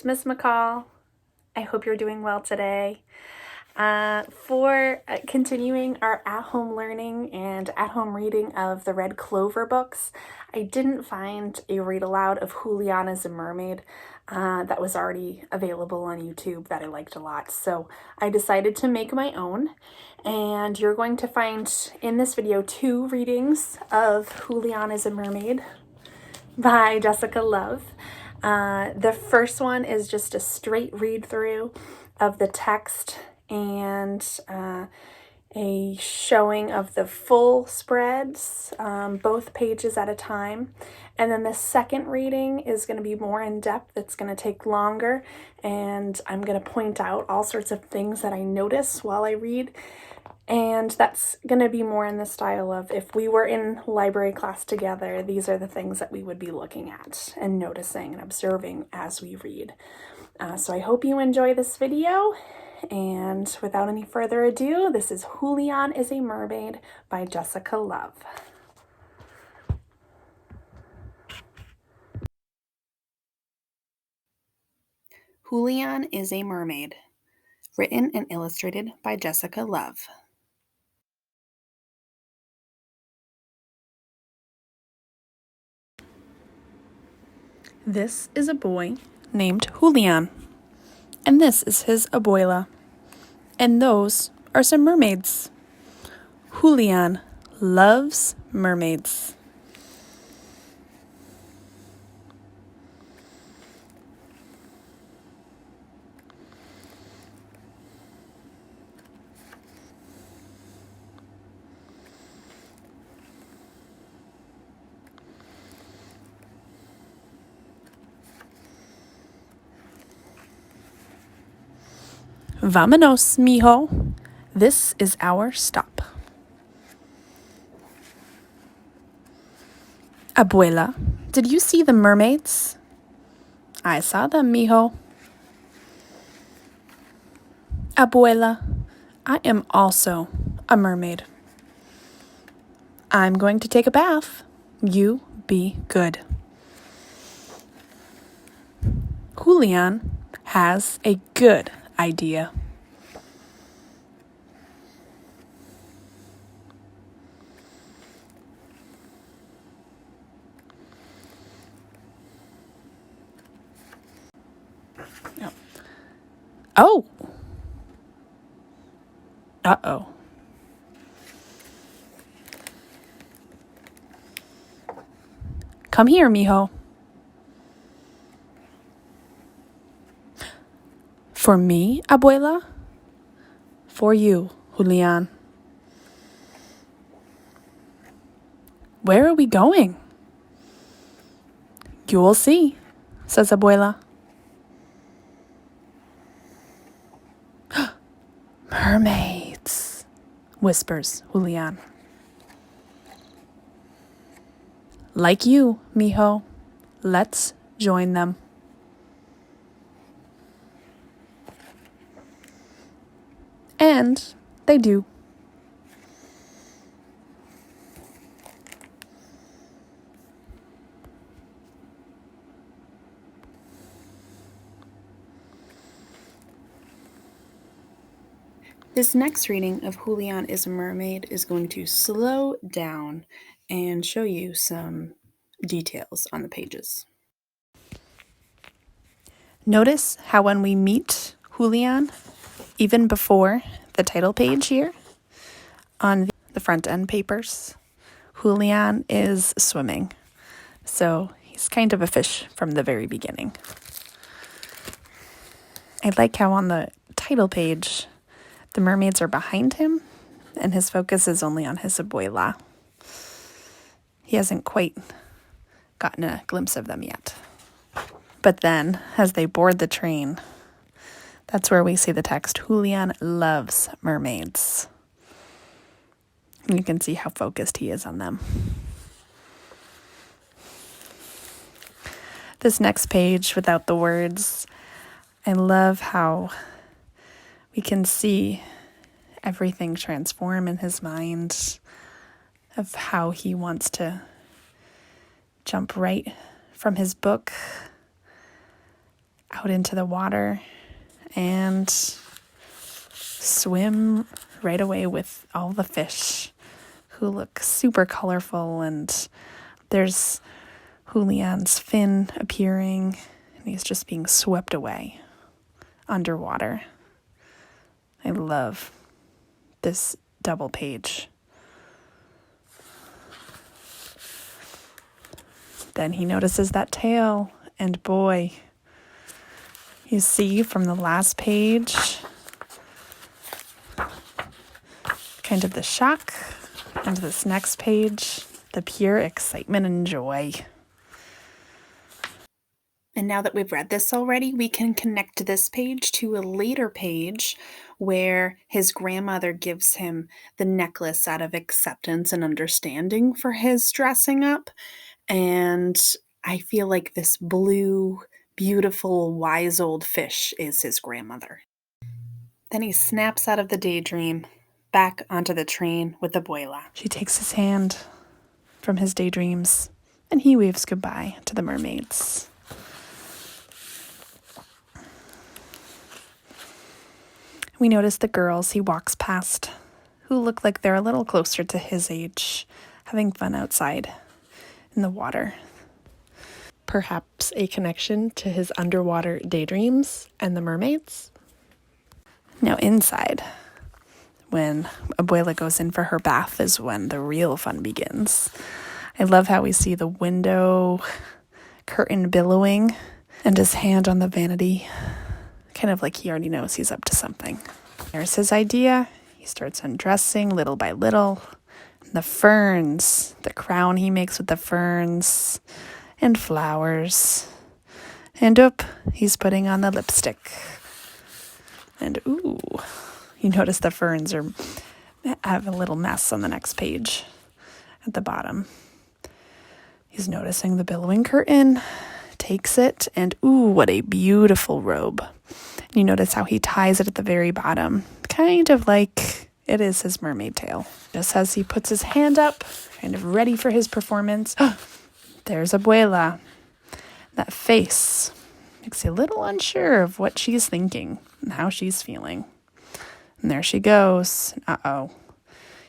Miss McCall. I hope you're doing well today. For continuing our at-home learning and at-home reading of the Red Clover books, I didn't find a read aloud of Julian as a Mermaid that was already available on YouTube that I liked a lot. So I decided to make my own, and you're going to find in this video 2 readings of Julian as a Mermaid by Jessica Love. The first one is just a straight read through of the text and a showing of the full spreads, both pages at a time. And then the second reading is going to be more in depth. It's going to take longer, and I'm going to point out all sorts of things that I notice while I read. And that's going to be more in the style of if we were in library class together, these are the things that we would be looking at and noticing and observing as we read. So I hope you enjoy this video. And without any further ado, this is Julian is a Mermaid by Jessica Love. Julian is a Mermaid, written and illustrated by Jessica Love. This is a boy named Julian, and this is his abuela, and those are some mermaids. Julian loves mermaids. Vámonos, mijo. This is our stop. Abuela, did you see the mermaids? I saw them, mijo. Abuela, I am also a mermaid. I'm going to take a bath. You be good. Julian has a good idea. Oh! Uh-oh. Come here, mijo. For me, abuela? For you, Julian. Where are we going? You'll see, says abuela. Mermaids, whispers Julian. Like you, mijo. Let's join them. And they do. This next reading of Julian is a Mermaid is going to slow down and show you some details on the pages. Notice how when we meet Julian, even before the title page here, on the front end papers, Julian is swimming. So he's kind of a fish from the very beginning. I like how on the title page, the mermaids are behind him, and his focus is only on his abuela. He hasn't quite gotten a glimpse of them yet. But then, as they board the train, that's where we see the text, Julian loves mermaids. You can see how focused he is on them. This next page, without the words, I love how we can see everything transform in his mind of how he wants to jump right from his book out into the water and swim right away with all the fish who look super colorful. And there's Julian's fin appearing, and he's just being swept away underwater. I love this double page. Then he notices that tail, and boy, you see from the last page kind of the shock, and this next page, the pure excitement and joy. And now that we've read this already, we can connect this page to a later page where his grandmother gives him the necklace out of acceptance and understanding for his dressing up. And I feel like this blue, beautiful, wise old fish is his grandmother. Then he snaps out of the daydream, back onto the train with Abuela. She takes his hand from his daydreams, and he waves goodbye to the mermaids. We notice the girls he walks past, who look like they're a little closer to his age, having fun outside in the water. Perhaps a connection to his underwater daydreams and the mermaids? Now inside, when Abuela goes in for her bath, is when the real fun begins. I love how we see the window curtain billowing and his hand on the vanity, kind of like he already knows he's up to something. There's his idea. He starts undressing little by little. The ferns, the crown he makes with the ferns and flowers. And he's putting on the lipstick. And ooh, you notice the ferns have a little mess on the next page at the bottom. He's noticing the billowing curtain, takes it, and ooh, what a beautiful robe. You notice how he ties it at the very bottom, kind of like it is his mermaid tail. Just as he puts his hand up, kind of ready for his performance, there's Abuela. That face makes you a little unsure of what she's thinking and how she's feeling. And there she goes. Uh-oh.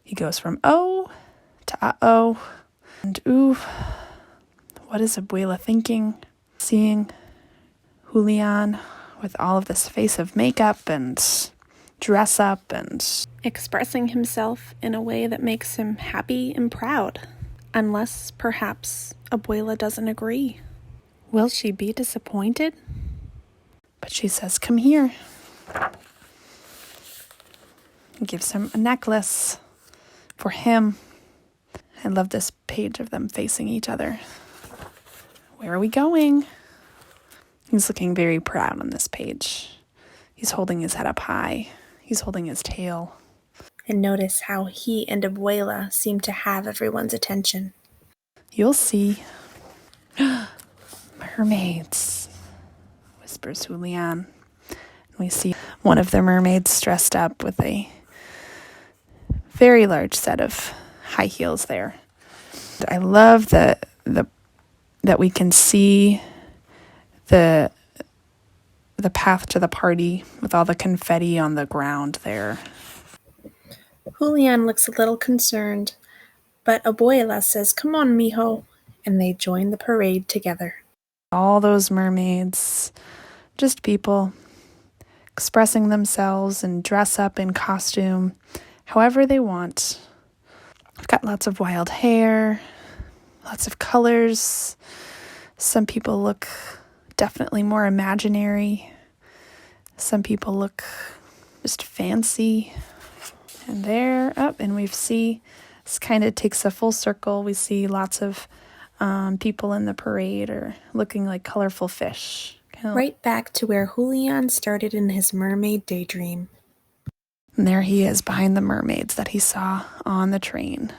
He goes from oh to uh-oh. And ooh, what is Abuela thinking? Seeing Julian with all of this face of makeup and dress up and expressing himself in a way that makes him happy and proud. Unless, perhaps, Abuela doesn't agree. Will she be disappointed? But she says, come here. And gives him a necklace for him. I love this page of them facing each other. Where are we going? He's looking very proud on this page. He's holding his head up high. He's holding his tail. And notice how he and Abuela seem to have everyone's attention. You'll see. Mermaids, whispers Julian. We see one of the mermaids dressed up with a very large set of high heels there. I love that we can see the path to the party with all the confetti on the ground there. Julian looks a little concerned, but Abuela says, come on, mijo, and they join the parade together. All those mermaids, just people, expressing themselves and dress up in costume however they want. I've got lots of wild hair, lots of colors. Some people look definitely more imaginary. Some people look just fancy. And there, and we see, this kind of takes a full circle. We see lots of people in the parade are looking like colorful fish. Right back to where Julian started in his mermaid daydream. And there he is behind the mermaids that he saw on the train.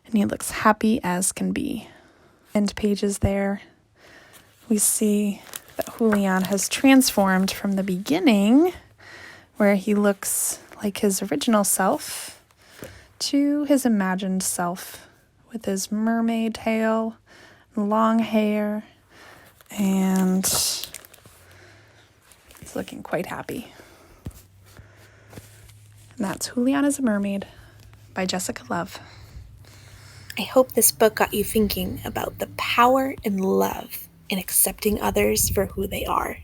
And he looks happy as can be. End pages there. We see that Julian has transformed from the beginning, where he looks like his original self, to his imagined self with his mermaid tail, long hair, and It's looking quite happy. And that's Julian is a Mermaid by Jessica Love. I hope this book got you thinking about the power and love in accepting others for who they are.